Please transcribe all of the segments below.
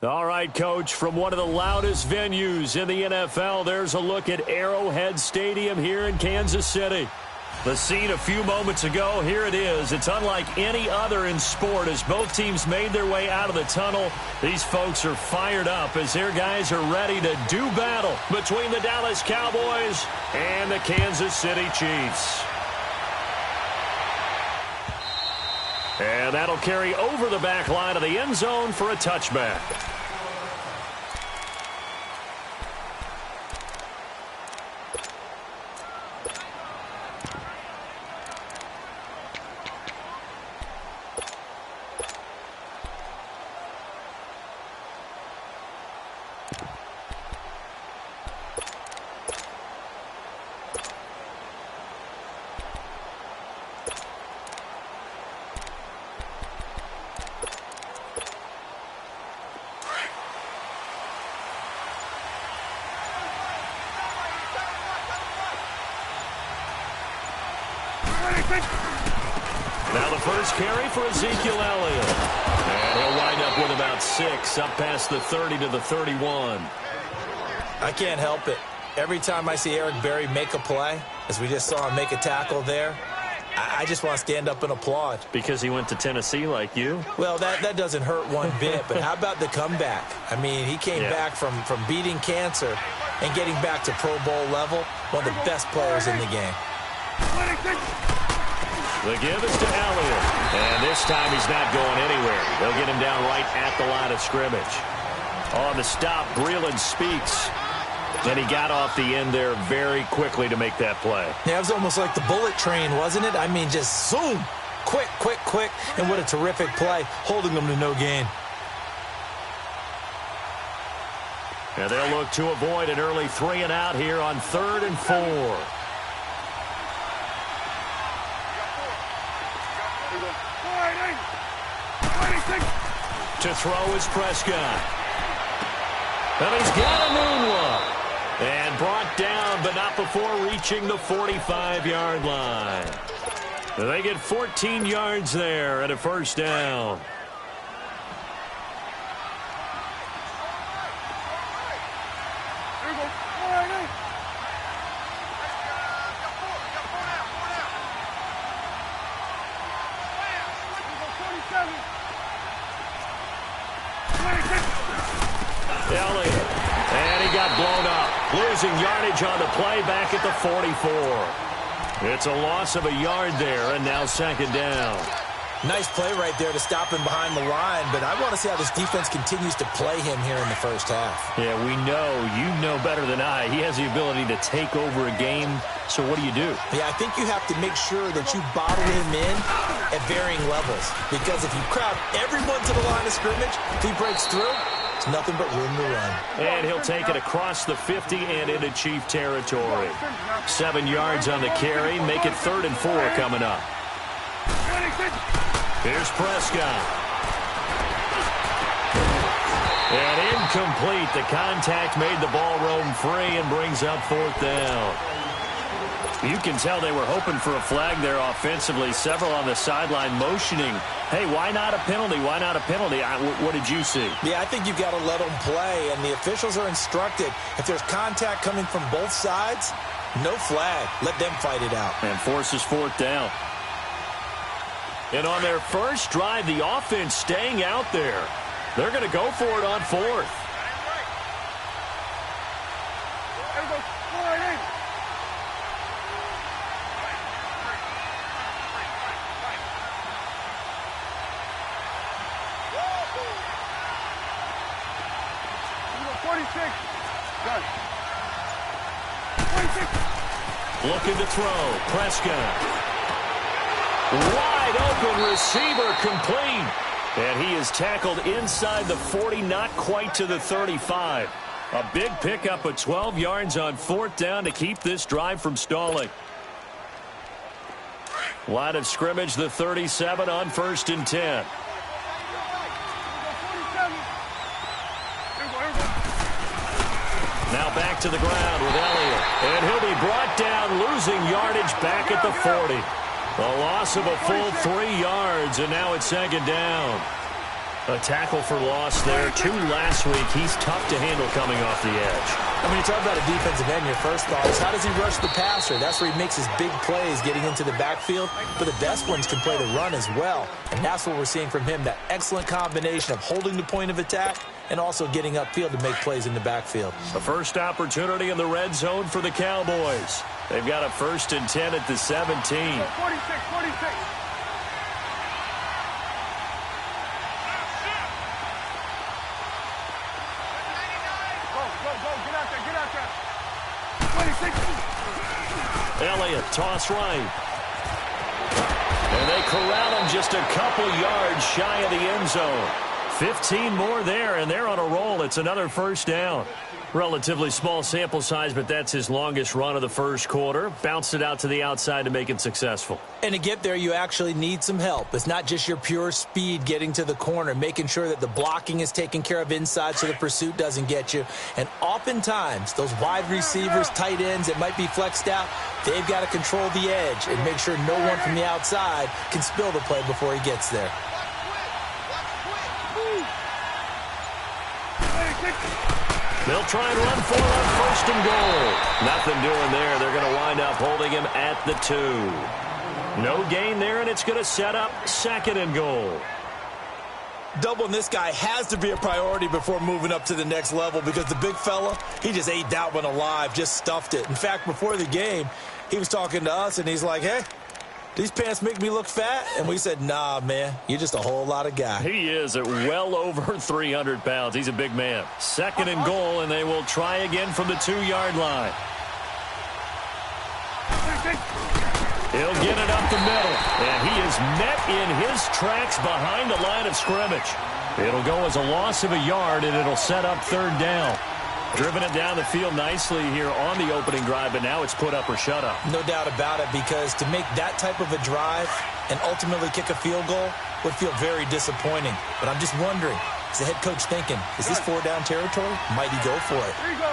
All right, Coach, from one of the loudest venues in the NFL, there's a look at Arrowhead Stadium here in Kansas City. The scene a few moments ago, here it is. It's unlike any other in sport as both teams made their way out of the tunnel. These folks are fired up as their guys are ready to do battle between the Dallas Cowboys and the Kansas City Chiefs. And that'll carry over the back line of the end zone for a touchback. Now the first carry for Ezekiel Elliott. And he'll wind up with about 6, up past the 30 to the 31. I can't help it. Every time I see Eric Berry make a play, as we just saw him make a tackle there, I just want to stand up and applaud. Because he went to Tennessee like you? Well, that doesn't hurt one bit, but how about the comeback? I mean, he came back from beating cancer and getting back to Pro Bowl level, one of the best players in the game. The give is to Elliott. And this time he's not going anywhere. They'll get him down right at the line of scrimmage. On the stop, Breeland Speaks. And he got off the end there very quickly to make that play. Yeah, it was almost like the bullet train, wasn't it? I mean, just zoom. Quick, quick, quick. And what a terrific play, holding them to no gain. And they'll look to avoid an early 3 and out here on 3rd and 4. To throw is Prescott. And he's got a noon one. And brought down, but not before reaching the 45-yard line. They get 14 yards there and a first down. Elliott, and he got blown up, losing yardage on the play back at the 44. It's a loss of a yard there, and now 2nd down. Nice play right there to stop him behind the line, but I want to see how this defense continues to play him here in the first half. Yeah, we know, you know better than I, he has the ability to take over a game, so what do you do? Yeah, I think you have to make sure that you bottle him in at varying levels, because if you crowd everyone to the line of scrimmage, if he breaks through, it's nothing but room to run. And he'll take it across the 50 and into Chief territory. 7 yards on the carry, make it 3rd and 4 coming up. Here's Prescott. And incomplete. The contact made the ball roam free and brings up 4th down. You can tell they were hoping for a flag there offensively. Several on the sideline motioning. Hey, why not a penalty? Why not a penalty? What did you see? Yeah, I think you've got to let them play, and the officials are instructed. If there's contact coming from both sides, no flag. Let them fight it out. And forces 4th down. And on their first drive, the offense staying out there. They're going to go for it on 4th. Looking to throw. Prescott. Wide open receiver complete. And he is tackled inside the 40, not quite to the 35. A big pickup of 12 yards on 4th down to keep this drive from stalling. Line of scrimmage, the 37 on 1st and 10. Now back to the ground with Elliott. And he'll be brought down, losing yardage back at the 40. A loss of a full 3 yards, and now it's 2nd down. A tackle for loss there. 2 last week. He's tough to handle coming off the edge. I mean, you talk about a defensive end, your first thought is, how does he rush the passer? That's where he makes his big plays getting into the backfield. But the best ones can play the run as well. And that's what we're seeing from him, that excellent combination of holding the point of attack and also getting upfield to make plays in the backfield. The first opportunity in the red zone for the Cowboys. They've got a 1st and 10 at the 17. 46. Elliott, toss right. And they corral him just a couple yards shy of the end zone. 15 more there, and they're on a roll. It's another 1st down. Relatively small sample size, but that's his longest run of the first quarter. Bounced it out to the outside to make it successful. And to get there, you actually need some help. It's not just your pure speed getting to the corner, making sure that the blocking is taken care of inside so the pursuit doesn't get you. And oftentimes, those wide receivers, tight ends that might be flexed out, they've got to control the edge and make sure no one from the outside can spill the play before he gets there. They'll try and run for it on 1st and goal. Nothing doing there. They're going to wind up holding him at the 2. No gain there, and it's going to set up 2nd and goal. Doubling this guy has to be a priority before moving up to the next level because the big fella, he just ate that one alive, just stuffed it. In fact, before the game, he was talking to us, and he's like, hey, these pants make me look fat? And we said, nah, man, you're just a whole lot of guy. He is at well over 300 pounds. He's a big man. 2nd and goal, and they will try again from the 2-yard line. He'll get it up the middle, and he is met in his tracks behind the line of scrimmage. It'll go as a loss of a yard, and it'll set up 3rd down. Driven it down the field nicely here on the opening drive, but now it's put up or shut up. No doubt about it, because to make that type of a drive and ultimately kick a field goal would feel very disappointing. But I'm just wondering, is the head coach thinking, is this 4-down territory? Might he go for it? Here you go.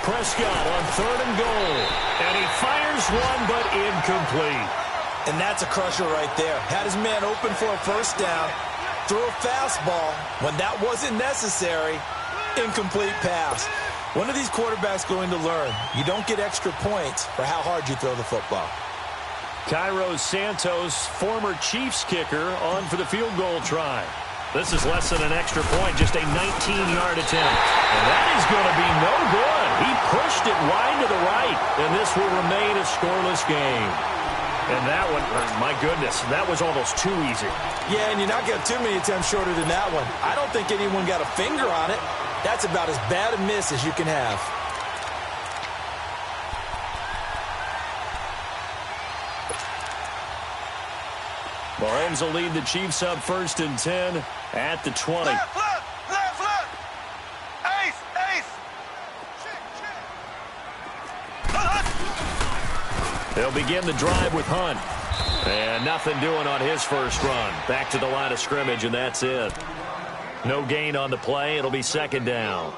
Prescott on 3rd and goal, and he fires one, but incomplete. And that's a crusher right there. Had his man open for a 1st down, threw a fastball. When that wasn't necessary, incomplete pass. When are these quarterbacks going to learn? You don't get extra points for how hard you throw the football. Cairo Santos, former Chiefs kicker, on for the field goal try. This is less than an extra point, just a 19-yard attempt. And that is going to be no good. He pushed it wide to the right, and this will remain a scoreless game. And that one, my goodness, that was almost too easy. Yeah, and you're not getting too many attempts shorter than that one. I don't think anyone got a finger on it. That's about as bad a miss as you can have. Mahomes will lead the Chiefs up 1st and 10 at the 20. Left. Ace. They'll begin the drive with Hunt. And nothing doing on his first run. Back to the line of scrimmage, and that's it. No gain on the play. It'll be 2nd down.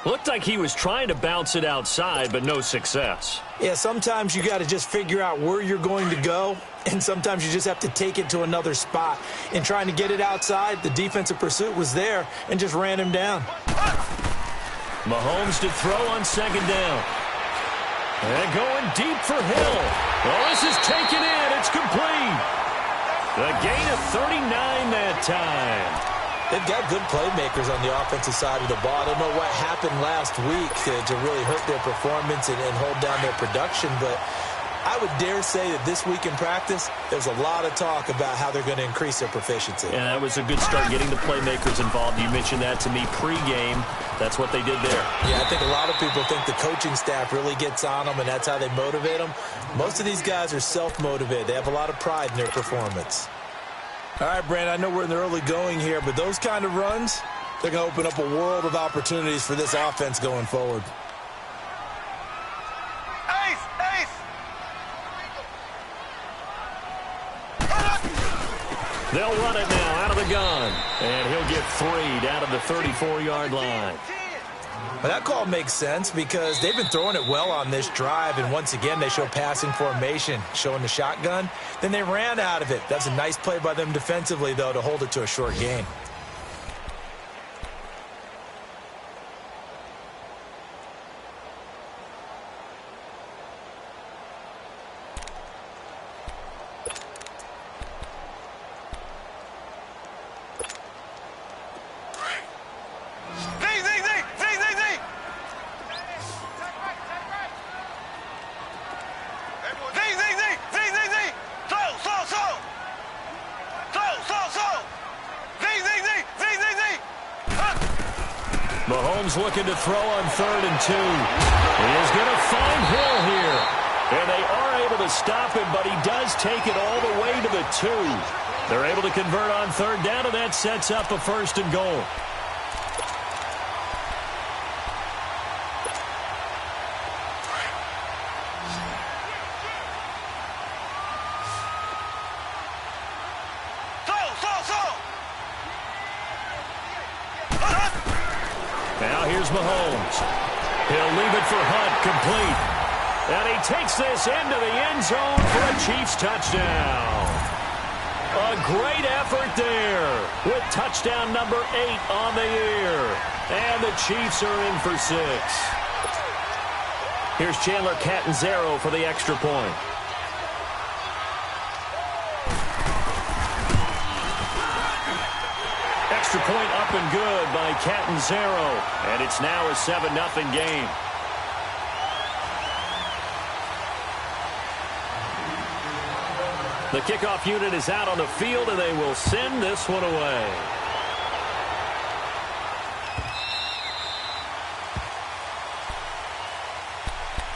Looked like he was trying to bounce it outside, but no success. Yeah, sometimes you got to just figure out where you're going to go, and sometimes you just have to take it to another spot. In trying to get it outside, the defensive pursuit was there and just ran him down. Mahomes to throw on 2nd down. And going deep for Hill. Well, this is taken in. It's complete. The gain of 39 that time. They've got good playmakers on the offensive side of the ball. I don't know what happened last week to really hurt their performance and hold down their production, but I would dare say that this week in practice, there's a lot of talk about how they're going to increase their proficiency. Yeah, that was a good start getting the playmakers involved. You mentioned that to me pregame. That's what they did there. Yeah, I think a lot of people think the coaching staff really gets on them, and that's how they motivate them. Most of these guys are self-motivated. They have a lot of pride in their performance. All right, Brandon, I know we're in the early going here, but those kind of runs, they're going to open up a world of opportunities for this offense going forward. They'll run it now out of the gun. And he'll get 3 down to the 34-yard line. Well, that call makes sense because they've been throwing it well on this drive, and once again, they show passing formation, showing the shotgun. Then they ran out of it. That's a nice play by them defensively, though, to hold it to a short gain. Mahomes looking to throw on 3rd and 2. He is going to find Hill here. And they are able to stop him, but he does take it all the way to the 2. They're able to convert on 3rd down, and that sets up a 1st and goal. Now here's Mahomes. He'll leave it for Hunt, complete. And he takes this into the end zone for a Chiefs touchdown. A great effort there with touchdown number 8 on the year. And the Chiefs are in for 6. Here's Chandler Catanzaro for the extra point. Extra point up and good by Catanzaro. And it's now a 7-0 game. The kickoff unit is out on the field, and they will send this one away.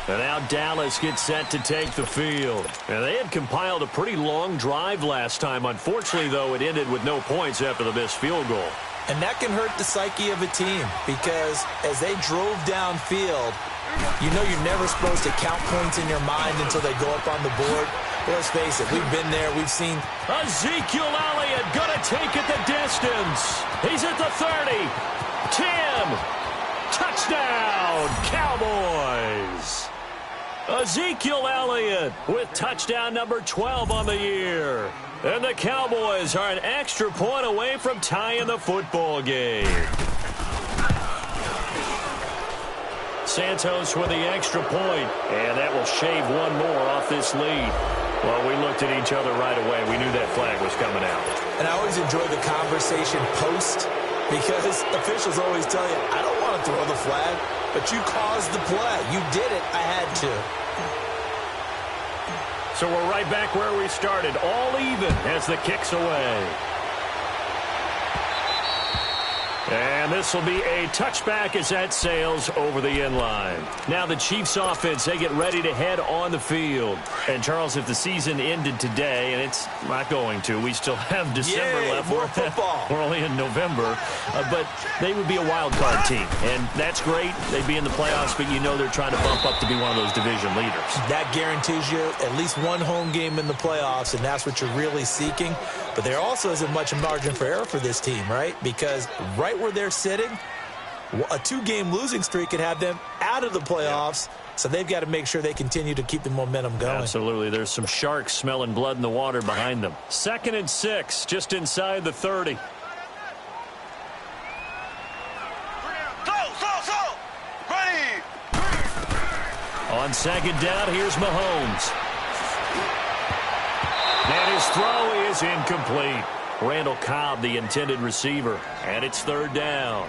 And now Dallas gets set to take the field. And they had compiled a pretty long drive last time. Unfortunately, though, it ended with no points after the missed field goal. And that can hurt the psyche of a team because as they drove downfield, you know you're never supposed to count points in your mind until they go up on the board. Well, let's face it, we've been there. We've seen Ezekiel Elliott going to take it the distance. He's at the 30. 10. Touchdown, Cowboys. Ezekiel Elliott with touchdown number 12 on the year. And the Cowboys are an extra point away from tying the football game. Santos with the extra point, and that will shave one more off this lead. Well, we looked at each other right away. We knew that flag was coming out. And I always enjoy the conversation post because officials always tell you, I don't want to throw the flag, but you caused the play. You did it. I had to. So we're right back where we started, all even as the kick's away. And this will be a touchback as that sails over the end line. Now the Chiefs offense, they get ready to head on the field. And Charles, if the season ended today, and it's not going to, we still have December left. More football. We're only in November. But they would be a wild card team. And that's great. They'd be in the playoffs, but you know they're trying to bump up to be one of those division leaders. That guarantees you at least one home game in the playoffs, and that's what you're really seeking. But there also isn't much margin for error for this team, right? Because right where they're sitting, a 2-game losing streak could have them out of the playoffs. So they've got to make sure they continue to keep the momentum going. Absolutely. There's some sharks smelling blood in the water behind them. 2nd and 6, just inside the 30. Ready. On 2nd down, here's Mahomes. And his throw is incomplete. Randall Cobb, the intended receiver. And it's 3rd down.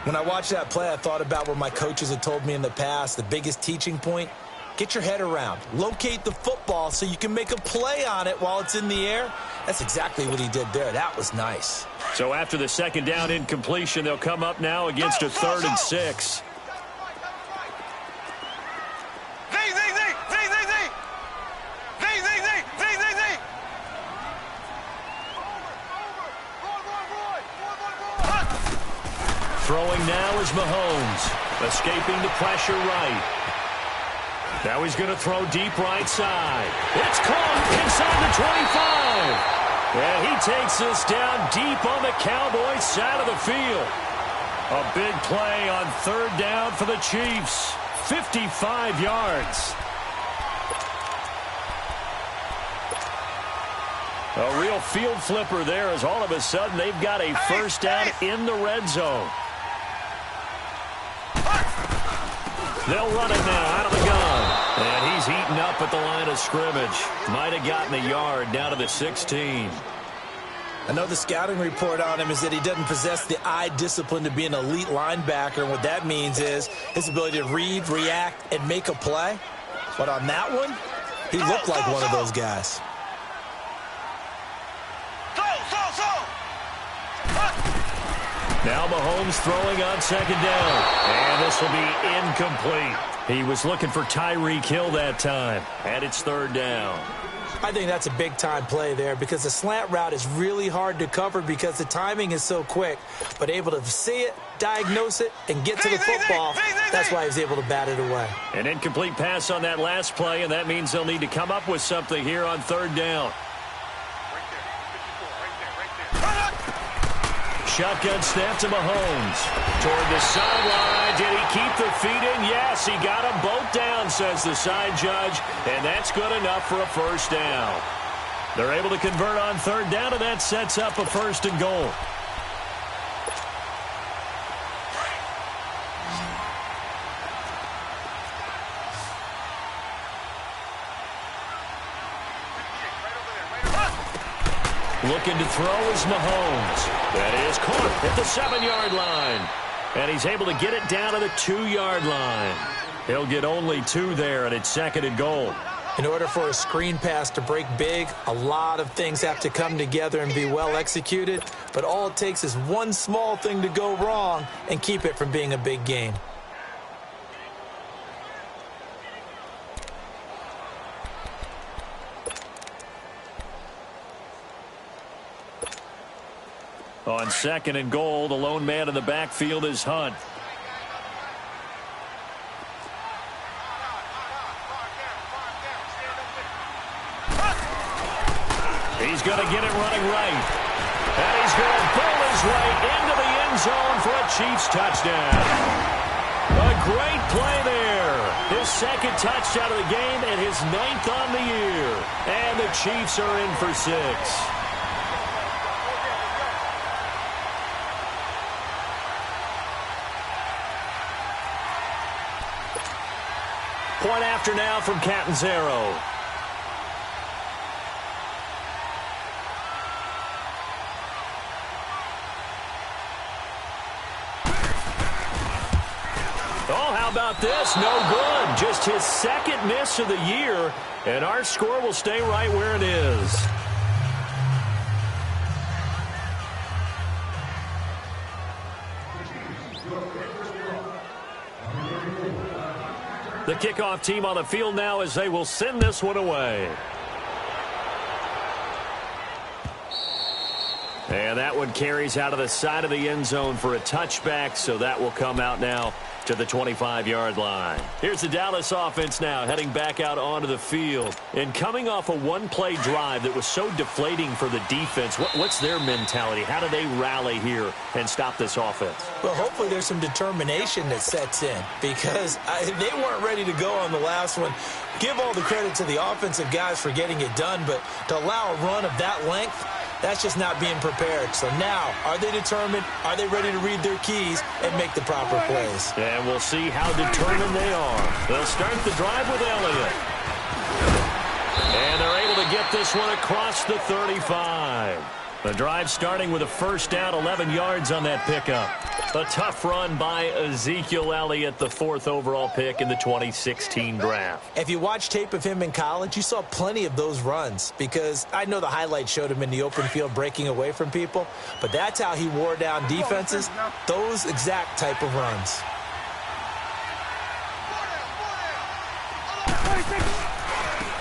When I watched that play, I thought about what my coaches had told me in the past. The biggest teaching point, get your head around. Locate the football so you can make a play on it while it's in the air. That's exactly what he did there. That was nice. So after the 2nd down incompletion, they'll come up now against a 3rd and 6. Throwing now is Mahomes, escaping the pressure right. Now he's going to throw deep right side. It's caught inside the 25. And he takes this down deep on the Cowboys side of the field. A big play on third down for the Chiefs. 55 yards. A real field flipper there as all of a sudden they've got a first down in the red zone. They'll run it now out of the gun. And he's eaten up at the line of scrimmage. Might have gotten a yard down to the 16. I know the scouting report on him is that he doesn't possess the eye discipline to be an elite linebacker. And what that means is his ability to read, react, and make a play. But on that one, he looked like one of those guys. Now Mahomes throwing on second down. And this will be incomplete. He was looking for Tyreek Hill that time. And it's third down. I think that's a big-time play there because the slant route is really hard to cover because the timing is so quick. But able to see it, diagnose it, and get to the football, that's why he was able to bat it away. An incomplete pass on that last play, and that means they'll need to come up with something here on third down. Shotgun snap to Mahomes. Toward the sideline. Did he keep the feet in? Yes, he got them both down, says the side judge. And that's good enough for a first down. They're able to convert on third down, and that sets up a first and goal. Looking to throw is Mahomes. That is caught at the 7-yard line. And he's able to get it down to the 2-yard line. He'll get only 2 there, and it's second and goal. In order for a screen pass to break big, a lot of things have to come together and be well executed. But all it takes is one small thing to go wrong and keep it from being a big gain. On second and goal, the lone man in the backfield is Hunt. He's going to get it running right. And he's going to pull his way into the end zone for a Chiefs touchdown. A great play there. His second touchdown of the game and his 9th on the year. And the Chiefs are in for 6. Point after now from Catanzaro. Oh, how about this? No good. Just his second miss of the year, and our score will stay right where it is. The kickoff team on the field now as they will send this one away. And that one carries out of the side of the end zone for a touchback, so that will come out now to the 25-yard line. Here's the Dallas offense now heading back out onto the field. And coming off a one-play drive that was so deflating for the defense, what's their mentality? How do they rally here and stop this offense? Well, hopefully there's some determination that sets in because they weren't ready to go on the last one. Give all the credit to the offensive guys for getting it done, but to allow a run of that length, that's just not being prepared. So now, are they determined? Are they ready to read their keys and make the proper plays? And we'll see how determined they are. They'll start the drive with Elliott. And they're able to get this one across the 35. The drive starting with a first down, 11 yards on that pickup. A tough run by Ezekiel Elliott, the 4th overall pick in the 2016 draft. If you watch tape of him in college, you saw plenty of those runs because I know the highlights showed him in the open field breaking away from people, but that's how he wore down defenses, those exact type of runs.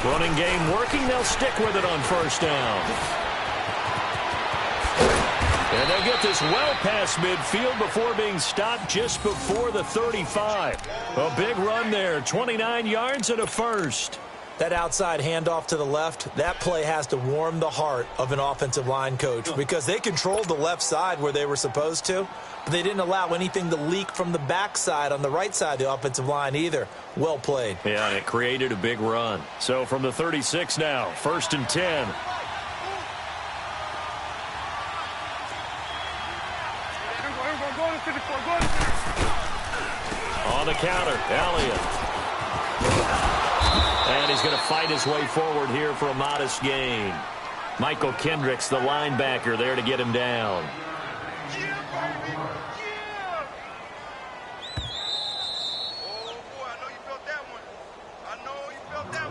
Running game working, they'll stick with it on first down. And they'll get this well past midfield before being stopped just before the 35. A big run there, 29 yards and a first. That outside handoff to the left, that play has to warm the heart of an offensive line coach because they controlled the left side where they were supposed to, but they didn't allow anything to leak from the backside on the right side of the offensive line either. Well played. Yeah, and it created a big run. So from the 36 now, 1st and 10. On the counter, Elliott. And he's going to fight his way forward here for a modest gain. Michael Kendricks, the linebacker, there to get him down. Oh, boy, I know you felt that one. I know you felt that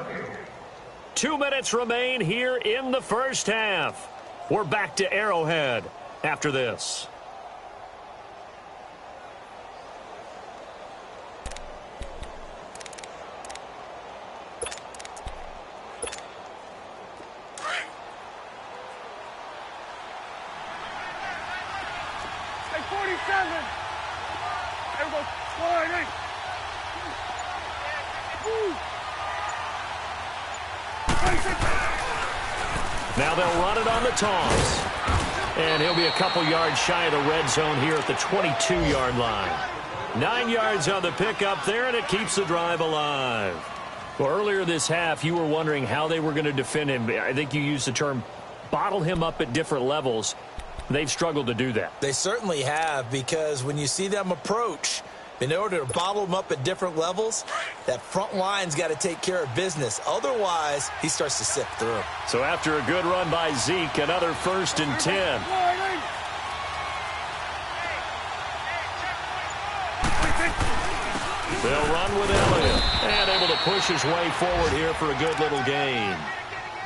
one. 2 minutes remain here in the first half. We're back to Arrowhead after this. Now they'll run it on the toss. And he'll be a couple yards shy of the red zone here at the 22-yard line. 9 yards on the pickup there, and it keeps the drive alive. Well, earlier this half, you were wondering how they were going to defend him. I think you used the term bottle him up at different levels. They've struggled to do that. They certainly have, because when you see them approach, in order to bottle him up at different levels, that front line's got to take care of business. Otherwise, he starts to sift through. So after a good run by Zeke, another 1st and 10. They'll run with Elliott, and able to push his way forward here for a good little gain.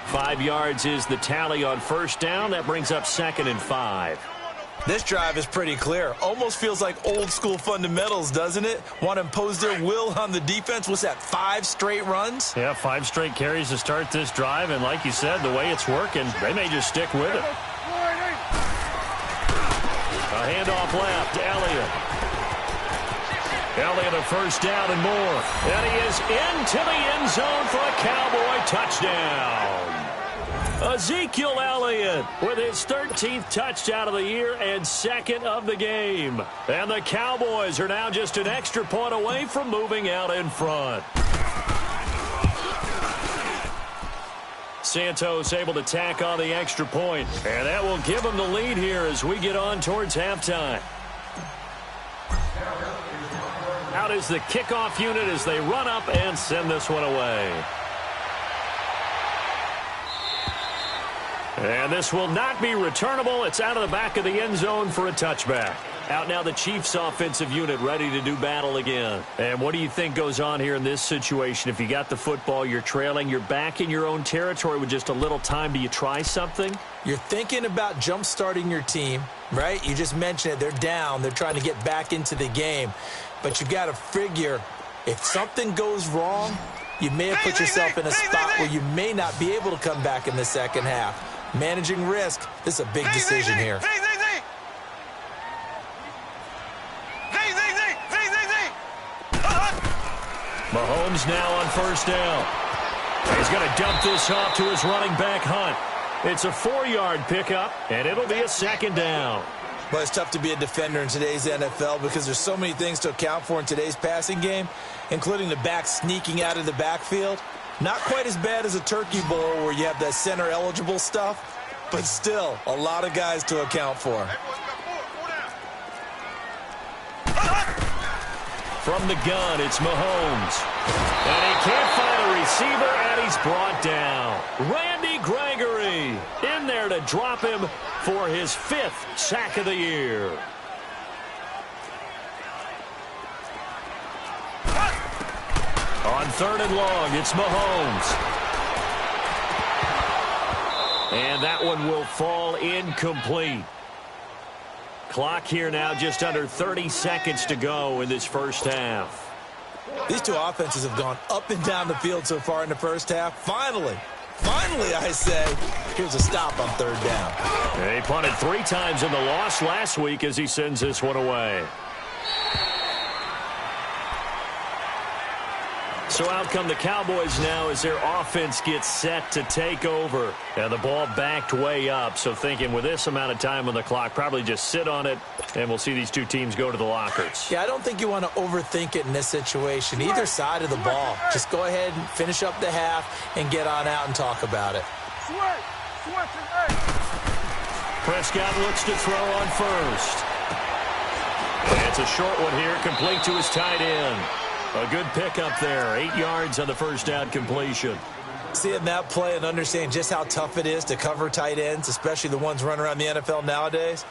5 yards is the tally on 1st down. That brings up 2nd and 5. This drive is pretty clear. Almost feels like old school fundamentals, doesn't it? Want to impose their will on the defense. What's that, 5 straight runs? Yeah, 5 straight carries to start this drive. And like you said, the way it's working, they may just stick with it. A handoff left to Elliott. Elliott a 1st down and more. And he is into the end zone for a Cowboy touchdown. Ezekiel Elliott with his 13th touchdown of the year and 2nd of the game. And the Cowboys are now just an extra point away from moving out in front. Santos able to tack on the extra point. And that will give them the lead here as we get on towards halftime. Out is the kickoff unit as they run up and send this one away. And this will not be returnable. It's out of the back of the end zone for a touchback. Out now the Chiefs offensive unit ready to do battle again. And what do you think goes on here in this situation? If you got the football, you're trailing, you're back in your own territory with just a little time. Do you try something? You're thinking about jump-starting your team, right? You just mentioned it. They're down. They're trying to get back into the game. But you got to figure if something goes wrong, you may have put yourself in a spot where you may not be able to come back in the second half. Managing risk, this is a big decision here. Mahomes now on 1st down. He's going to dump this off to his running back, Hunt. It's a 4-yard pickup, and it'll be a 2nd down. Well, it's tough to be a defender in today's NFL because there's so many things to account for in today's passing game, including the back sneaking out of the backfield. Not quite as bad as a turkey bowl where you have that center-eligible stuff, but still a lot of guys to account for. From the gun, it's Mahomes. And he can't find a receiver, and he's brought down. Randy Gregory in there to drop him for his 5th sack of the year. On 3rd and long, it's Mahomes. And that one will fall incomplete. Clock here now just under 30 seconds to go in this first half. These two offenses have gone up and down the field so far in the first half. Finally, I say, here's a stop on 3rd down. He punted 3 times in the loss last week as he sends this one away. So out come the Cowboys now as their offense gets set to take over. And the ball backed way up. So thinking with this amount of time on the clock, probably just sit on it, and we'll see these two teams go to the lockers. Yeah, I don't think you want to overthink it in this situation. Either side of the ball. Just go ahead and finish up the half and get on out and talk about it. Prescott looks to throw on first. And it's a short one here, complete to his tight end. A good pickup there, 8 yards on the first down completion. Seeing that play and understanding just how tough it is to cover tight ends, especially the ones running around the NFL nowadays,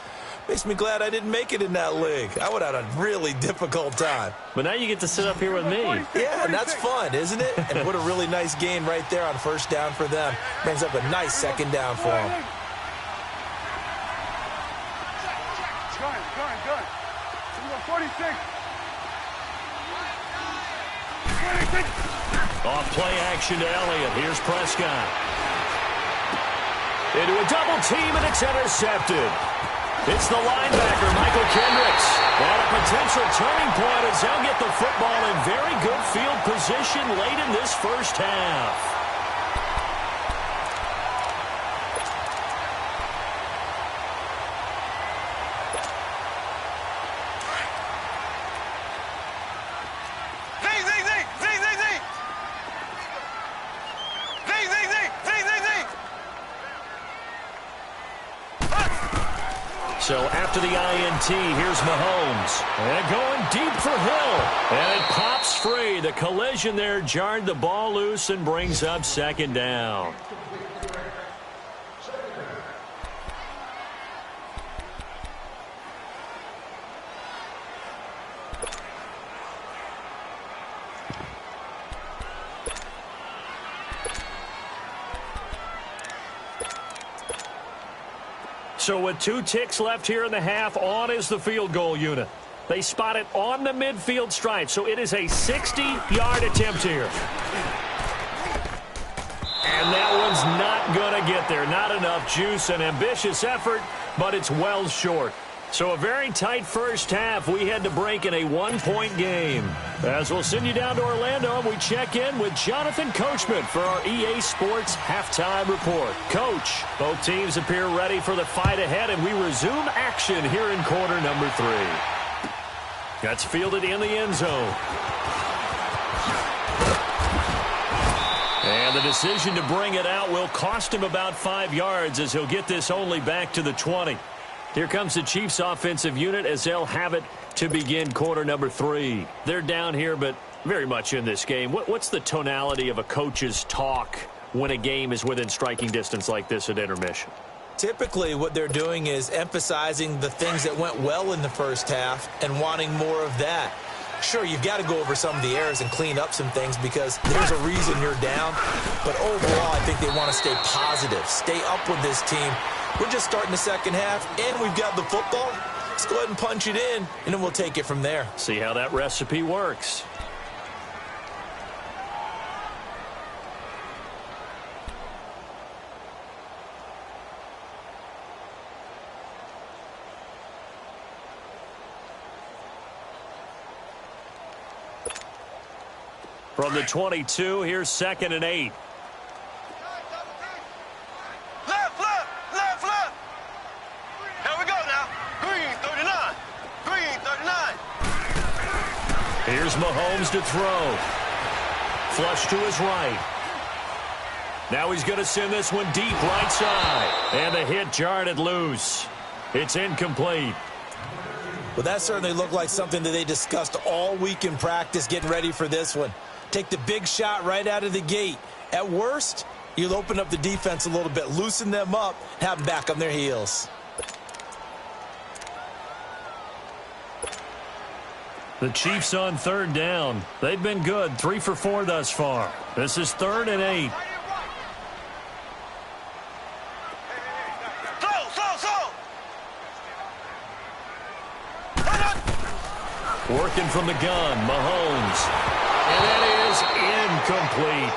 makes me glad I didn't make it in that league. I would have had a really difficult time. But now you get to sit up here with me. Yeah, and that's fun, isn't it? And what a really nice gain right there on first down for them. Brings up a nice second down for them. Gun. 46. Off play action to Elliott. Here's Prescott. Into a double team, and it's intercepted. It's the linebacker, Michael Kendricks. And a potential turning point as they'll get the football in very good field position late in this first half. So after the INT, here's Mahomes. And going deep for Hill. And it pops free. The collision there jarred the ball loose and brings up second down. So with 2 ticks left here in the half, on is the field goal unit. They spot it on the midfield stripe, so it is a 60-yard attempt here. And that one's not going to get there. Not enough juice, an ambitious effort, but it's well short. So a very tight first half. We had to break in a 1-point game. As we'll send you down to Orlando, and we check in with Jonathan Coachman for our EA Sports Halftime Report. Coach, both teams appear ready for the fight ahead, and we resume action here in quarter number 3. That's fielded in the end zone. And the decision to bring it out will cost him about 5 yards as he'll get this only back to the 20. Here comes the Chiefs offensive unit as they'll have it to begin quarter number 3. They're down here, but very much in this game. What's the tonality of a coach's talk when a game is within striking distance like this at intermission? Typically, what they're doing is emphasizing the things that went well in the first half and wanting more of that. Sure, you've got to go over some of the errors and clean up some things because there's a reason you're down. But overall, I think they want to stay positive, stay up with this team. We're just starting the second half, and we've got the football. Let's go ahead and punch it in, and then we'll take it from there. See how that recipe works. From the 22, here's 2nd and 8. Left. Here we go now. Green 39. Here's Mahomes to throw. Flush to his right. Now he's going to send this one deep right side. And the hit jarred it loose. It's incomplete. Well, that certainly looked like something that they discussed all week in practice getting ready for this one. Take the big shot right out of the gate. At worst, you'll open up the defense a little bit, loosen them up, have them back on their heels. The Chiefs on 3rd down. They've been good, 3 for 4 thus far. This is 3rd and 8. Working from the gun, Mahomes. And that is incomplete.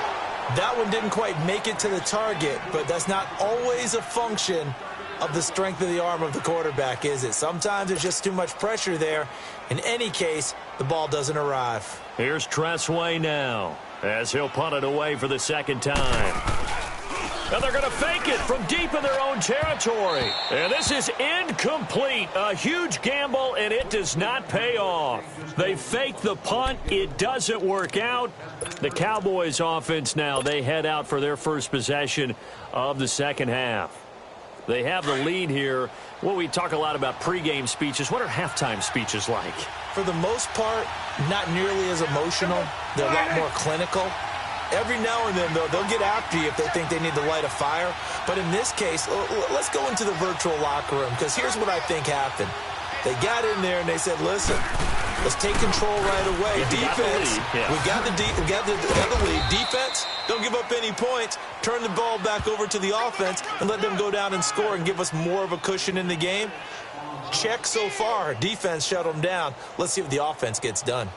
That one didn't quite make it to the target, but that's not always a function of the strength of the arm of the quarterback, is it? Sometimes there's just too much pressure there. In any case, the ball doesn't arrive. Here's Tressway now. as he'll punt it away for the second time. And they're going to fake it from deep in their own territory. And this is incomplete. A huge gamble, and it does not pay off. They fake the punt. It doesn't work out. The Cowboys offense now, they head out for their first possession of the second half. They have the lead here. Well, we talk a lot about pregame speeches. What are halftime speeches like? For the most part, not nearly as emotional. They're a lot more clinical. Every now and then, though, they'll get after you if they think they need to light a fire. But in this case, let's go into the virtual locker room, because here's what I think happened. They got in there and they said, listen, let's take control right away. Defense, we got the lead. Defense, don't give up any points. Turn the ball back over to the offense and let them go down and score and give us more of a cushion in the game. Check so far. Defense shut them down. Let's see if the offense gets done.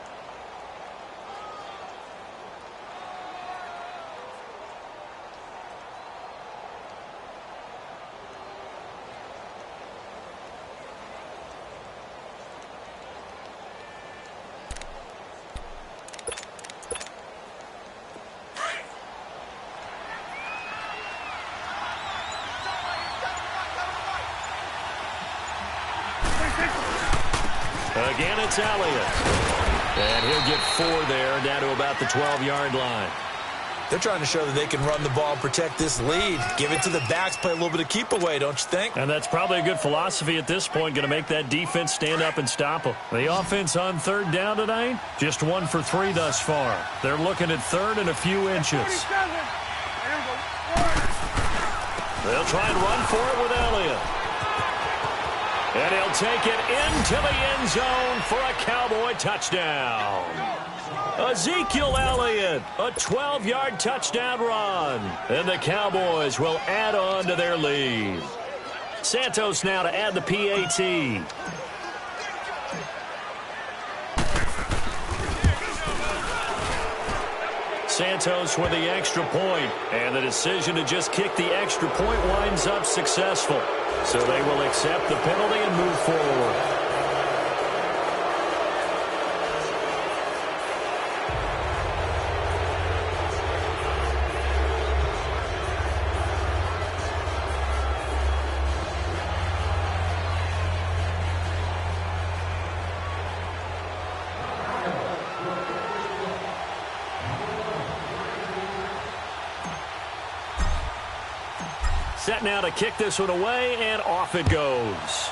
Again, it's Elliott. And he'll get 4 there, down to about the 12-yard line. They're trying to show that they can run the ball and protect this lead. Give it to the backs, play a little bit of keep away, don't you think? And that's probably a good philosophy at this point, going to make that defense stand up and stop them. The offense on third down tonight, just 1 for 3 thus far. They're looking at third and a few inches. They'll try and run for it with Elliott. And he'll take it into the end zone for a Cowboy touchdown. Ezekiel Elliott, a 12-yard touchdown run. And the Cowboys will add on to their lead. Santos now to add the PAT. Santos with the extra point, and the decision to just kick the extra point winds up successful. So they will accept the penalty and move forward. Set now to kick this one away, and off it goes.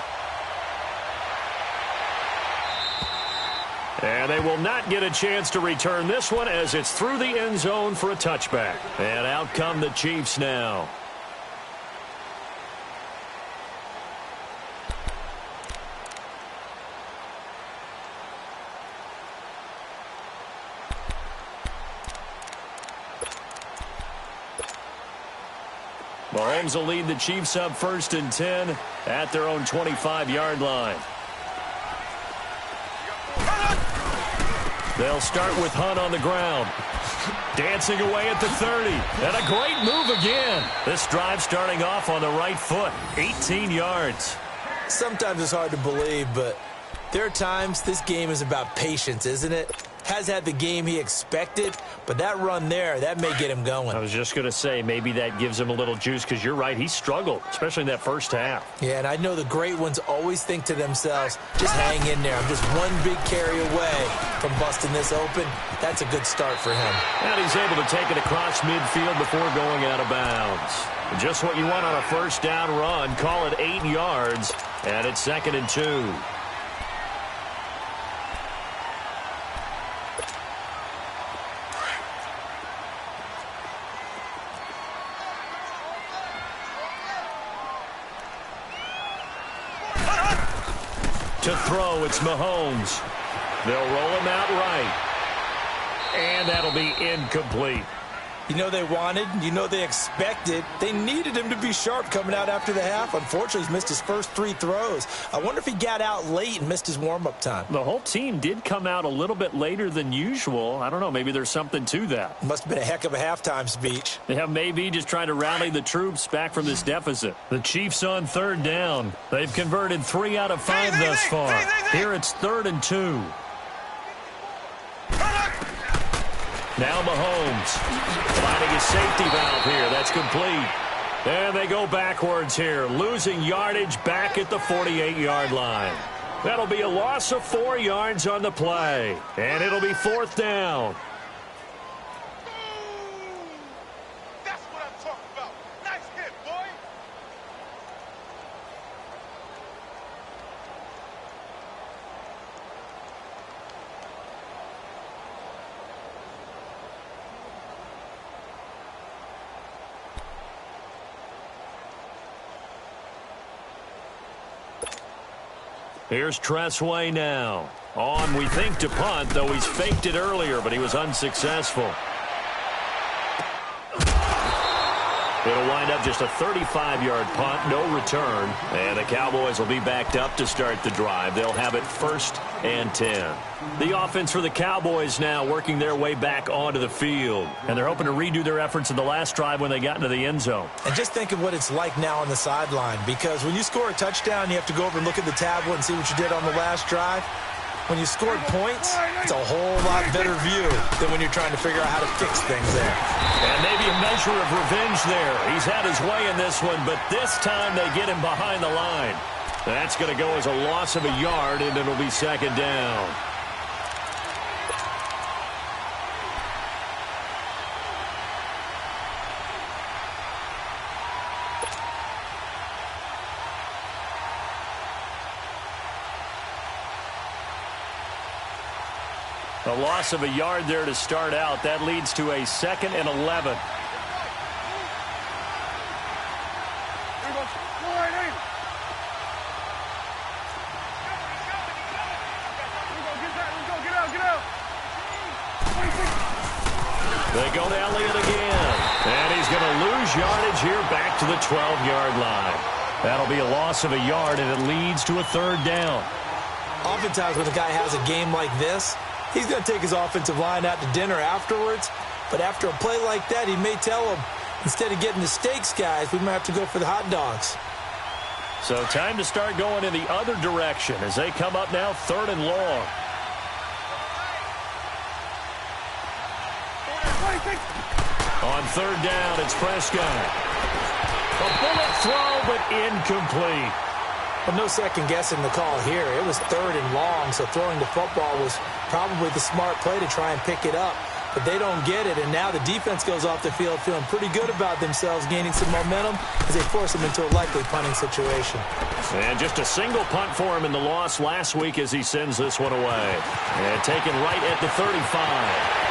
And they will not get a chance to return this one as it's through the end zone for a touchback. And out come the Chiefs now. Mahomes will lead the Chiefs up 1st and 10 at their own 25-yard line. They'll start with Hunt on the ground. Dancing away at the 30. And a great move again. This drive starting off on the right foot. 18 yards. Sometimes it's hard to believe, but there are times this game is about patience, isn't it? Has had the game he expected, but that run there, that may get him going. I was just going to say, maybe that gives him a little juice, because you're right, he struggled, especially in that first half. Yeah, and I know the great ones always think to themselves, just hang in there. I'm just one big carry away from busting this open. That's a good start for him. And he's able to take it across midfield before going out of bounds. Just what you want on a first down run. Call it 8 yards, and it's 2nd and 2. To throw, it's Mahomes. They'll roll him out right. And that'll be incomplete. You know they wanted, you know they expected. They needed him to be sharp coming out after the half. Unfortunately, he's missed his first 3 throws. I wonder if he got out late and missed his warm-up time. The whole team did come out a little bit later than usual. I don't know, maybe there's something to that. Must have been a heck of a halftime speech. Yeah, maybe just trying to rally the troops back from this deficit. The Chiefs on 3rd down. They've converted 3 out of 5 thus far. Here it's 3rd and 2. Now Mahomes finding his safety valve here. That's complete. And they go backwards here, losing yardage back at the 48-yard line. That'll be a loss of 4 yards on the play. And it'll be 4th down. That's what I'm talking about. Nice hit, boy. Here's Tressway now. On, we think, to punt, though he's faked it earlier, but he was unsuccessful. It'll wind up just a 35-yard punt, no return. And the Cowboys will be backed up to start the drive. They'll have it 1st and 10. The offense for the Cowboys now working their way back onto the field. And they're hoping to redo their efforts in the last drive when they got into the end zone. And just think of what it's like now on the sideline, because when you score a touchdown, you have to go over and look at the tablet and see what you did on the last drive. When you scored points, it's a whole lot better view than when you're trying to figure out how to fix things there. And maybe a measure of revenge there. He's had his way in this one, but this time they get him behind the line. That's going to go as a loss of a yard, and it'll be 2nd down. A loss of a yard there to start out. That leads to a 2nd and 11. They go to Elliott again. And he's going to lose yardage here back to the 12-yard line. That'll be a loss of a yard, and it leads to a 3rd down. Oftentimes when a guy has a game like this, he's going to take his offensive line out to dinner afterwards. But after a play like that, he may tell them, instead of getting the steaks, guys, we might have to go for the hot dogs. So time to start going in the other direction as they come up now 3rd and long. On 3rd down, it's Prescott. A bullet throw, but incomplete. Well, no second guessing the call here. It was 3rd and long, so throwing the football was probably the smart play to try and pick it up. But they don't get it, and now the defense goes off the field feeling pretty good about themselves, gaining some momentum as they force them into a likely punting situation. And just a single punt for him in the loss last week as he sends this one away. And taken right at the 35.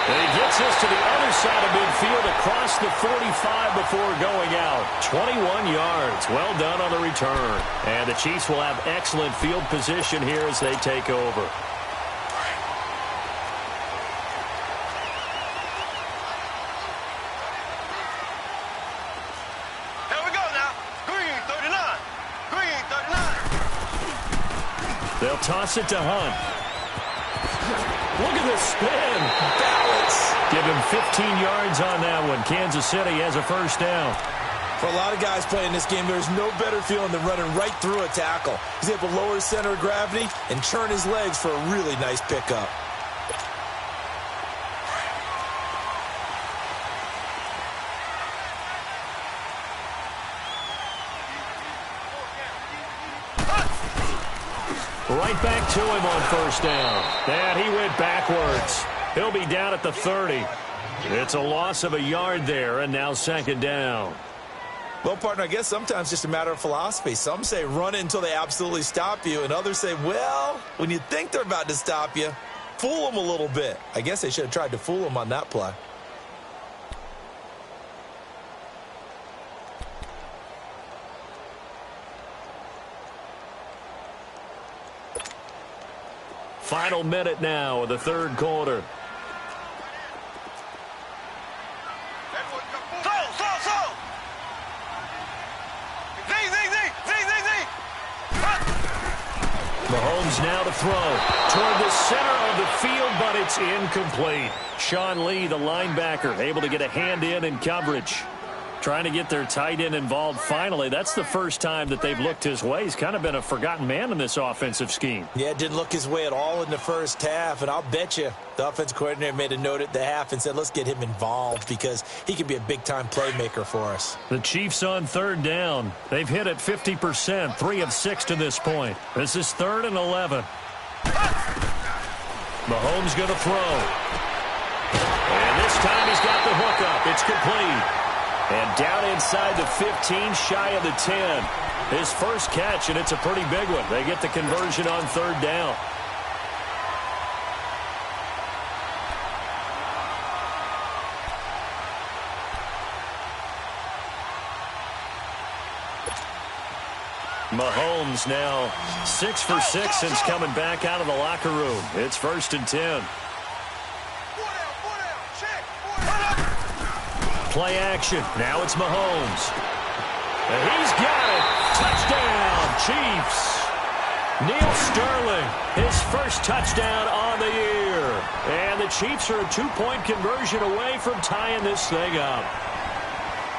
And he gets this to the other side of midfield across the 45 before going out. 21 yards. Well done on the return. And the Chiefs will have excellent field position here as they take over. Here we go now. Green 39. Green 39. They'll toss it to Hunt. Look at the spin. Balance. Give him 15 yards on that one. Kansas City has a 1st down. For a lot of guys playing this game, there's no better feeling than running right through a tackle. He's able to lower his center of gravity and turn his legs for a really nice pickup. Right back to him on 1st down. And he went backwards. He'll be down at the 30. It's a loss of a yard there, and now 2nd down. Well, partner, I guess sometimes it's just a matter of philosophy. Some say run it until they absolutely stop you, and others say, well, when you think they're about to stop you, fool them a little bit. I guess they should have tried to fool them on that play. Final minute now of the 3rd quarter. Mahomes now to throw toward the center of the field, but it's incomplete. Sean Lee, the linebacker, able to get a hand in coverage. Trying to get their tight end involved finally. That's the first time that they've looked his way. He's kind of been a forgotten man in this offensive scheme. Yeah, it didn't look his way at all in the first half, and I'll bet you the offensive coordinator made a note at the half and said, let's get him involved because he can be a big-time playmaker for us. The Chiefs on third down. They've hit it 50%, 3 of 6 to this point. This is 3rd and 11. Mahomes going to throw. And this time he's got the hook up. It's complete. And down inside the 15, shy of the 10. His first catch, and it's a pretty big one. They get the conversion on third down. Mahomes now 6 for 6 since coming back out of the locker room. It's 1st and 10. Play action. Now it's Mahomes. And he's got it. Touchdown, Chiefs. Neil Sterling, his first touchdown on the year. And the Chiefs are a 2-point conversion away from tying this thing up.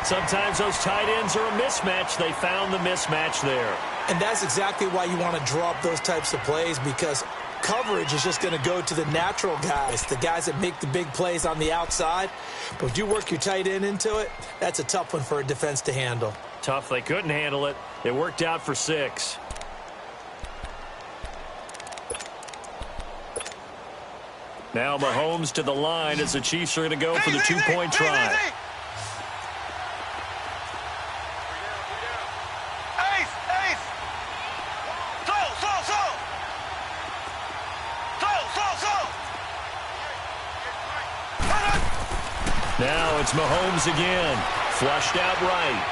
Sometimes those tight ends are a mismatch. They found the mismatch there. And that's exactly why you want to draw up those types of plays, because coverage is just going to go to the natural guys, the guys that make the big plays on the outside. But if you work your tight end into it, that's a tough one for a defense to handle. Tough. They couldn't handle it. It worked out for 6. Now Mahomes to the line as the Chiefs are going to go for the 2-point try. Now it's Mahomes again. Flushed out right.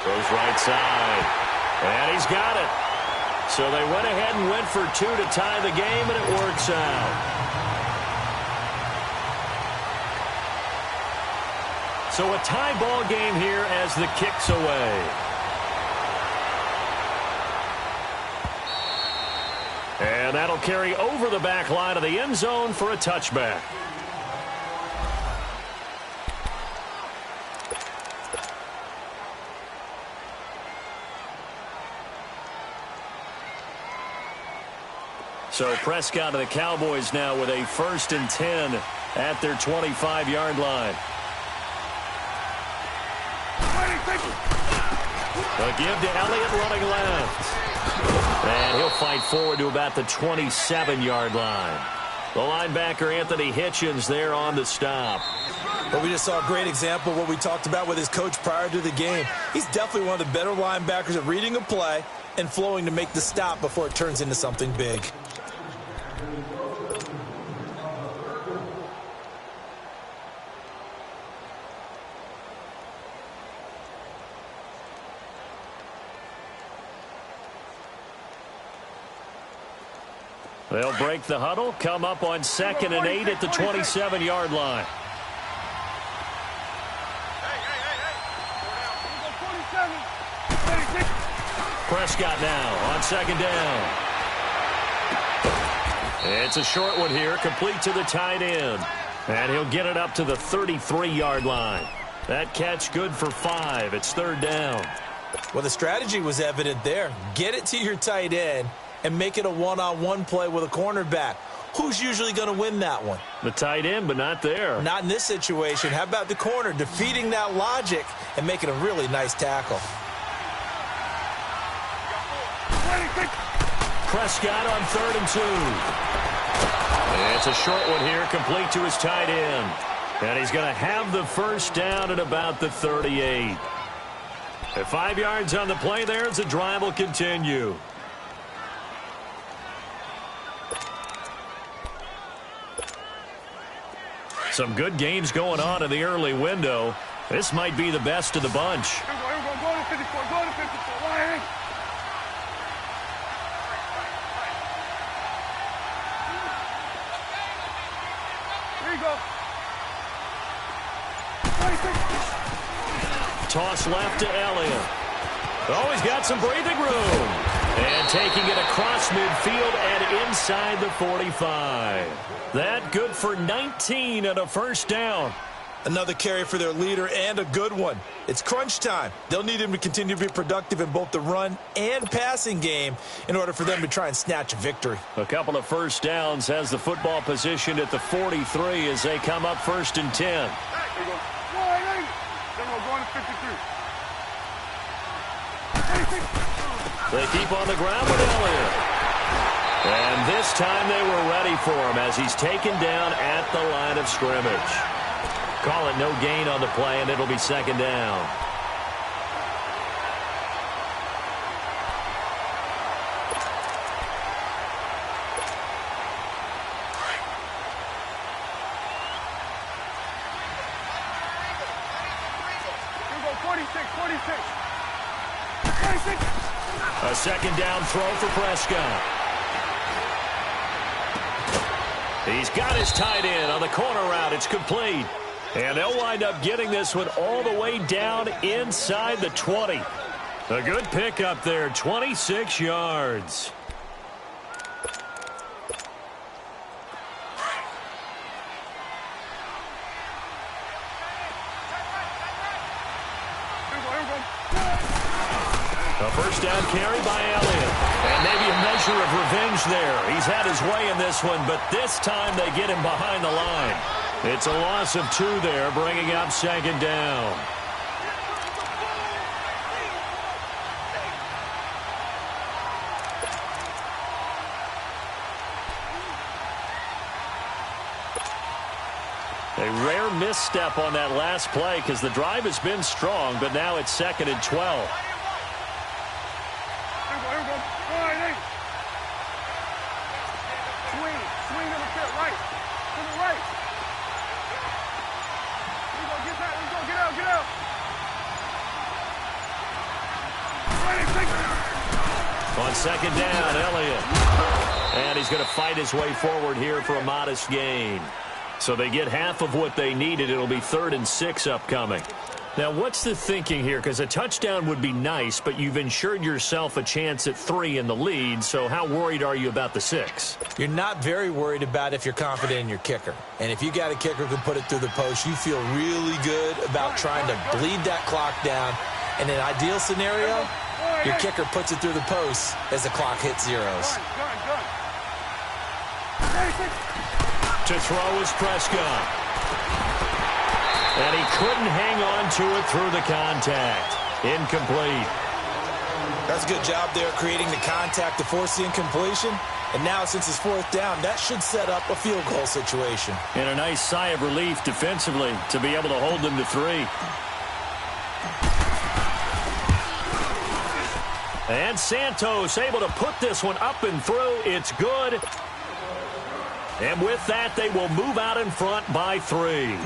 Goes right side. And he's got it. So they went ahead and went for 2 to tie the game, and it works out. So a tie ball game here as the kick's away. And that'll carry over the back line of the end zone for a touchback. So Prescott of the Cowboys now with a 1st and 10 at their 25-yard line. They'll give to Elliott running left. And he'll fight forward to about the 27-yard line. The linebacker Anthony Hitchens there on the stop. But we just saw a great example of what we talked about with his coach prior to the game. He's definitely one of the better linebackers at reading a play and flowing to make the stop before it turns into something big. They'll break the huddle, come up on 2nd and 8 at the 27-yard line. Prescott now on 2nd down. It's a short one here, complete to the tight end. And he'll get it up to the 33-yard line. That catch good for 5. It's 3rd down. Well, the strategy was evident there. Get it to your tight end and make it a one-on-one play with a cornerback. Who's usually going to win that one? The tight end, but not there. Not in this situation. How about the corner defeating that logic and making a really nice tackle? Prescott on 3rd and 2. It's a short one here, complete to his tight end. And he's going to have the first down at about the 38. At 5 yards on the play there as the drive will continue. Some good games going on in the early window. This might be the best of the bunch. Toss left to Elliott. Oh, he's got some breathing room. And taking it across midfield and inside the 45. That good for 19 and a first down. Another carry for their leader, and a good one. It's crunch time. They'll need him to continue to be productive in both the run and passing game in order for them to try and snatch a victory. A couple of first downs, has the football positioned at the 43 as they come up 1st and 10. There you go. Then we'll go into 53. They keep on the ground with Elliott. And this time they were ready for him as he's taken down at the line of scrimmage. Call it no gain on the play, and it'll be 2nd down. Here we go, 46. A 2nd down throw for Prescott. He's got his tight end on the corner route. It's complete. And they'll wind up getting this one all the way down inside the 20. A good pickup there, 26 yards. A first down carry by Elliott. And maybe a measure of revenge there. He's had his way in this one, but this time they get him behind the line. It's a loss of 2 there, bringing up 2nd down. A rare misstep on that last play because the drive has been strong, but now it's 2nd and 12. Swing to the pit, right. To the right. Here we go, get that. Let's go, get out. On 2nd down, Elliott. And he's going to fight his way forward here for a modest gain. So they get half of what they needed. It'll be 3rd and 6 upcoming. Now, what's the thinking here? Because a touchdown would be nice, but you've ensured yourself a chance at 3 in the lead, so how worried are you about the 6? You're not very worried about if you're confident in your kicker. And if you got a kicker who can put it through the post, you feel really good about trying to bleed that clock down. In an ideal scenario, your kicker puts it through the post as the clock hits zeros. To throw is Prescott. And he couldn't hang on to it through the contact. Incomplete. That's a good job there creating the contact to force the incompletion. And now, since it's 4th down, that should set up a field goal situation. And a nice sigh of relief defensively to be able to hold them to 3. And Santos able to put this one up and through. It's good. And with that, they will move out in front by 3.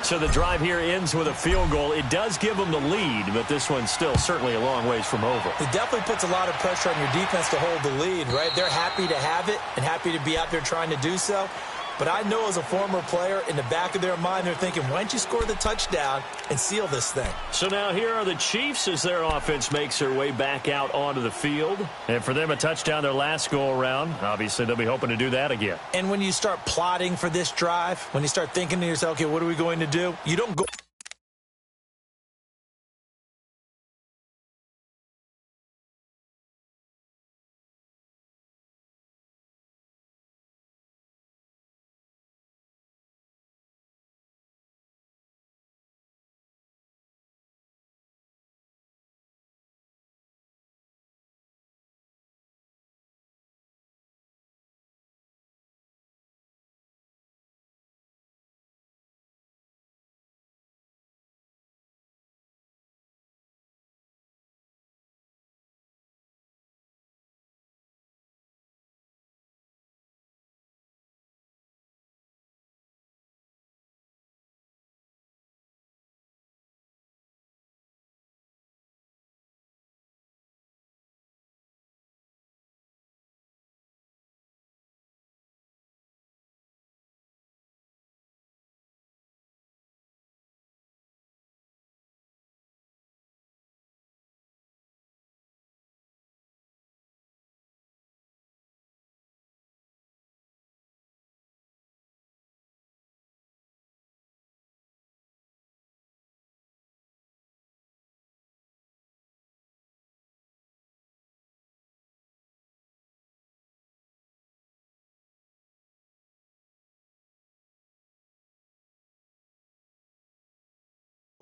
So the drive here ends with a field goal. It does give them the lead, but this one's still certainly a long ways from over. It definitely puts a lot of pressure on your defense to hold the lead, right? They're happy to have it and happy to be out there trying to do so. But I know as a former player, in the back of their mind, they're thinking, why don't you score the touchdown and seal this thing? So now here are the Chiefs as their offense makes their way back out onto the field. And for them, a touchdown their last go-around. Obviously, they'll be hoping to do that again. And when you start plotting for this drive, when you start thinking to yourself, okay, what are we going to do? You don't go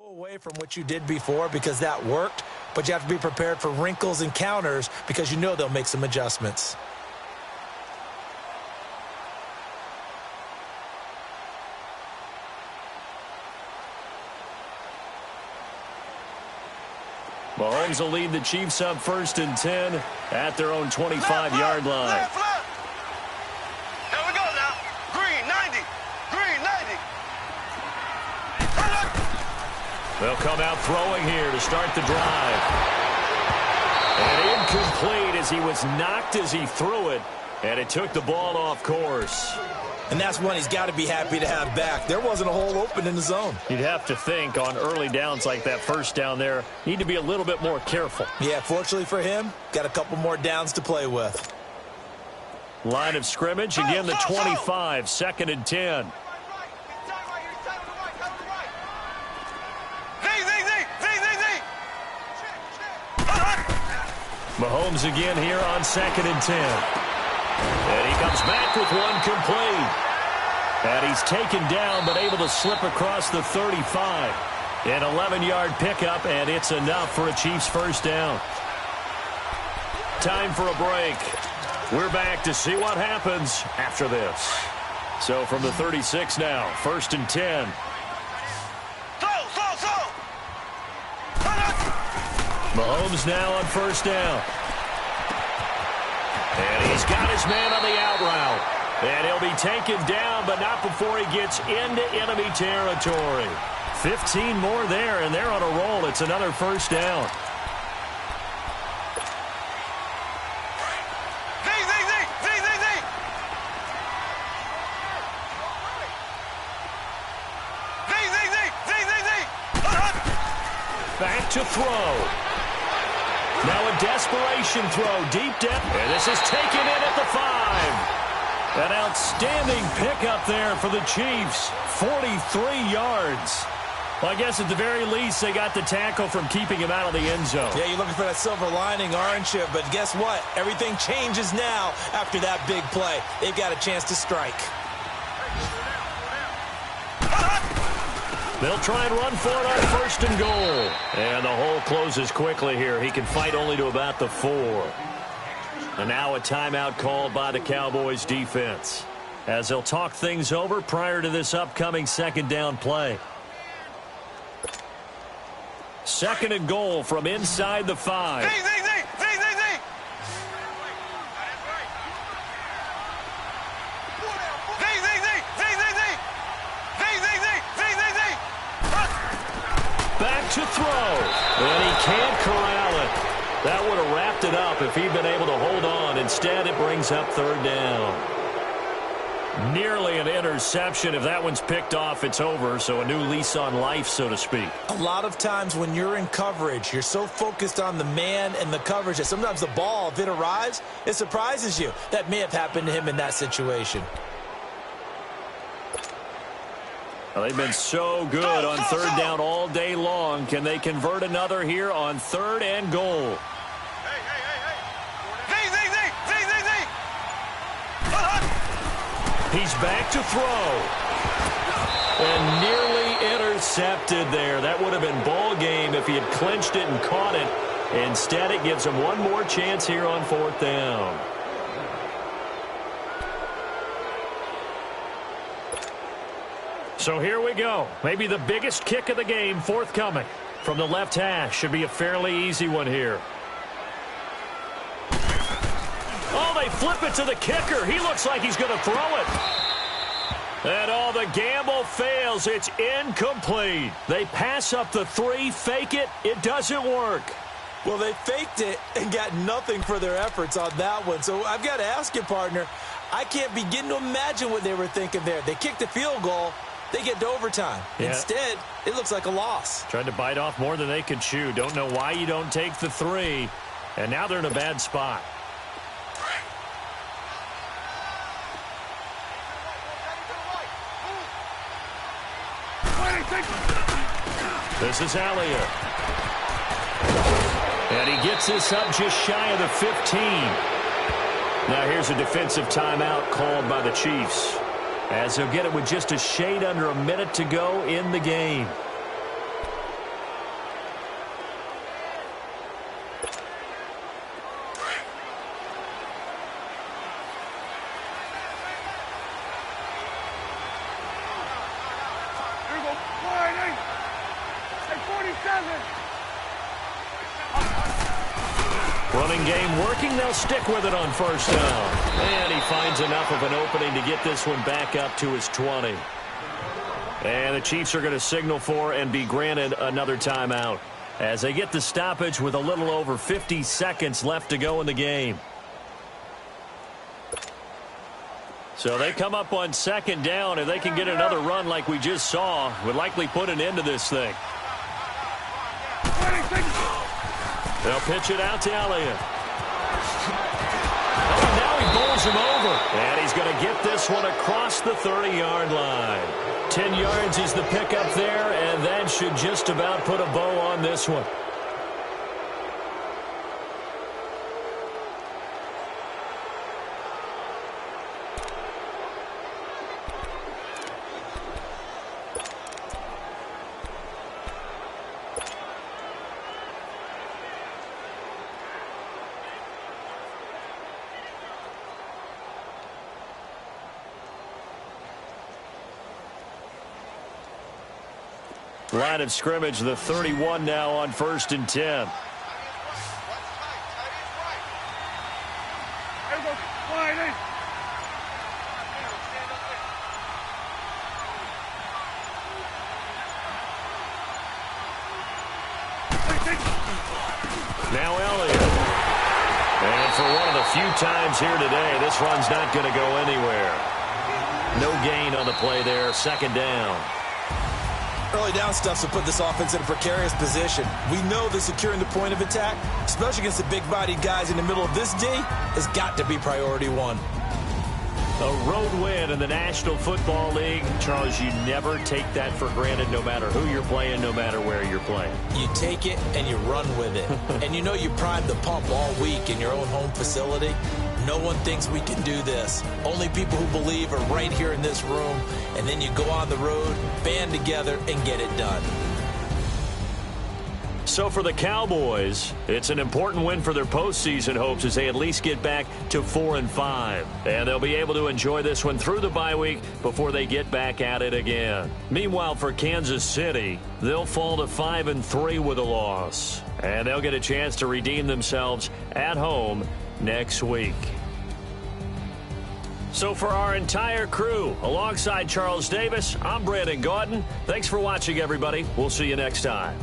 Away from what you did before because that worked, but you have to be prepared for wrinkles and counters because you know they'll make some adjustments. Mahomes will lead the Chiefs up 1st and 10 at their own 25-yard line. Left. Here we go now. Green, 90. Green, 90. They'll come out throwing here to start the drive. And incomplete as he was knocked as he threw it, and it took the ball off course. And that's one he's got to be happy to have back. There wasn't a hole open in the zone. You'd have to think on early downs like that first down there, need to be a little bit more careful. Yeah, fortunately for him, got a couple more downs to play with. Line of scrimmage, again the 25, 2nd and 10. Mahomes again here on 2nd and 10. And he comes back with one complete. And he's taken down but able to slip across the 35. An 11-yard pickup, and it's enough for a Chiefs first down. Time for a break. We're back to see what happens after this. So from the 36 now, 1st and 10. Mahomes now on 1st down. And he's got his man on the out route. And he'll be taken down, but not before he gets into enemy territory. 15 more there, and they're on a roll. It's another 1st down. Back to throw. Now a desperation throw deep down. And this is taken in at the 5. An outstanding pickup there for the Chiefs. 43 yards. Well, I guess at the very least they got the tackle from keeping him out of the end zone. Yeah, you're looking for that silver lining, aren't you? But guess what? Everything changes now after that big play. They've got a chance to strike. They'll try and run for it on 1st and goal. And the hole closes quickly here. He can fight only to about the 4. And now a timeout called by the Cowboys defense, as they'll talk things over prior to this upcoming 2nd down play. 2nd and goal from inside the 5. Back to throw. And he can't corral it. That would have wrapped it up if he'd been able to hold on. Instead, it brings up 3rd down. Nearly an interception. If that one's picked off, it's over. So a new lease on life, so to speak. A lot of times when you're in coverage, you're so focused on the man and the coverage that sometimes the ball, if it arrives, it surprises you. That may have happened to him in that situation. Well, they've been so good on 3rd down all day long. Can they convert another here on 3rd and goal? He's back to throw. And nearly intercepted there. That would have been ball game if he had clinched it and caught it. Instead, it gives him one more chance here on 4th down. So here we go. Maybe the biggest kick of the game forthcoming from the left hash. Should be a fairly easy one here. Oh, they flip it to the kicker. He looks like he's going to throw it. And the gamble fails. It's incomplete. They pass up the 3, fake it. It doesn't work. Well, they faked it and got nothing for their efforts on that one. So I've got to ask you, partner, I can't begin to imagine what they were thinking there. They kicked the field goal. They get to overtime. Yeah. Instead, it looks like a loss. Tried to bite off more than they could chew. Don't know why you don't take the 3. And now they're in a bad spot. This is Elliott. And he gets this up just shy of the 15. Now here's a defensive timeout called by the Chiefs, as they'll get it with just a shade under a minute to go in the game. Running game working. They'll stick with it on first down. And he finds enough of an opening to get this one back up to his 20. And the Chiefs are going to signal for and be granted another timeout as they get the stoppage with a little over 50 seconds left to go in the game. So they come up on second down. If they can get another run like we just saw, would likely put an end to this thing. They'll pitch it out to Elliott. Oh, now he bowls him over. And he's going to get this one across the 30-yard line. 10 yards is the pickup there, and that should just about put a bow on this one. Line of scrimmage, the 31 now on 1st and 10. Now Elliott. And for one of the few times here today, this run's not going to go anywhere. No gain on the play there, second down. Early down stuff will put this offense in a precarious position. We know that securing the point of attack, especially against the big-bodied guys in the middle of this D, has got to be priority one. A road win in the National Football League. Charles, you never take that for granted no matter who you're playing, no matter where you're playing. You take it and you run with it. And you know you primed the pump all week in your own home facility. No one thinks we can do this. Only people who believe are right here in this room. And then you go on the road, band together, and get it done. So for the Cowboys, it's an important win for their postseason hopes as they at least get back to 4-5. And they'll be able to enjoy this one through the bye week before they get back at it again. Meanwhile, for Kansas City, they'll fall to 5-3 with a loss. And they'll get a chance to redeem themselves at home next week. So for our entire crew, alongside Charles Davis, I'm Brandon Gaudin. Thanks for watching, everybody. We'll see you next time.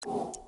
you